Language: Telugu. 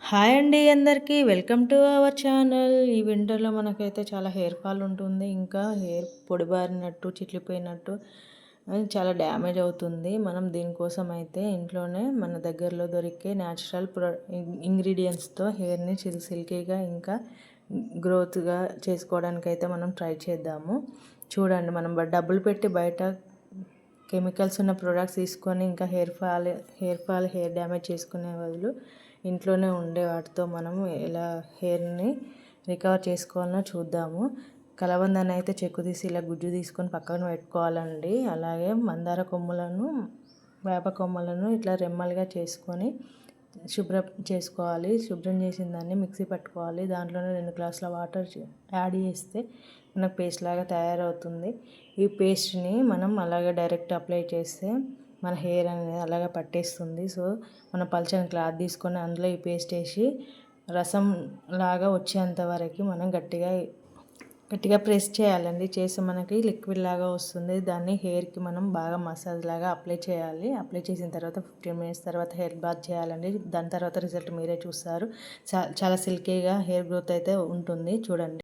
హాయ్ అండి అందరికీ. Welcome to our channel. ఈ వింటర్‌లో మనకైతే చాలా హెయిర్ ఫాల్ ఉంటుంది. ఇంకా హెయిర్ పొడిబారినట్టు, చిట్లిపోయినట్టు చాలా డ్యామేజ్ అవుతుంది. మనం దీనికోసం అయితే ఇంట్లోనే మన దగ్గరలో దొరికే న్యాచురల్ ఇంగ్రీడియంట్స్‌తో హెయిర్‌ని సిల్కీగా ఇంకా గ్రోత్‌గా చేసుకోవడానికైతే మనం ట్రై చేద్దాము. చూడండి, మనం డబ్బులు పెట్టి బయట కెమికల్స్ ఉన్న ప్రొడక్ట్స్ తీసుకొని ఇంకా హెయిర్ డ్యామేజ్ చేసుకునే బదులు ఇంట్లోనే ఉండే వాటితో మనం ఎలా హెయిర్ని రికవర్ చేసుకోవాలనో చూద్దాము. కలబందాన్ని అయితే చెక్కు తీసి ఇలా గుజ్జు తీసుకొని పక్కన పెట్టుకోవాలండి. అలాగే మందార కొమ్మలను, వేప కొమ్మలను ఇట్లా రెమ్మలుగా చేసుకొని శుభ్రం చేసుకోవాలి. శుభ్రం చేసిన దాన్ని మిక్సీ పట్టుకోవాలి. దాంట్లోనే 2 గ్లాసుల వాటర్ యాడ్ చేస్తే మనకు పేస్ట్ లాగా తయారవుతుంది. ఈ పేస్ట్ని మనం అలాగే డైరెక్ట్ అప్లై చేస్తే మన హెయిర్ అనేది అలాగే పట్టేస్తుంది. సో మనం పల్చని క్లాత్ తీసుకొని అందులో ఈ పేస్ట్ వేసి రసం లాగా వచ్చేంత వరకు మనం గట్టిగా ప్రెస్ చేయాలండి. చేసి మనకి లిక్విడ్ లాగా వస్తుంది. దాన్ని హెయిర్కి మనం బాగా మసాజ్ లాగా అప్లై చేయాలి. అప్లై చేసిన తర్వాత 15 మినిట్స్ తర్వాత హెయిర్ బాత్ చేయాలండి. దాని తర్వాత రిజల్ట్ మీరే చూస్తారు. చాలా సిల్కీగా హెయిర్ గ్రోత్ అయితే ఉంటుంది. చూడండి.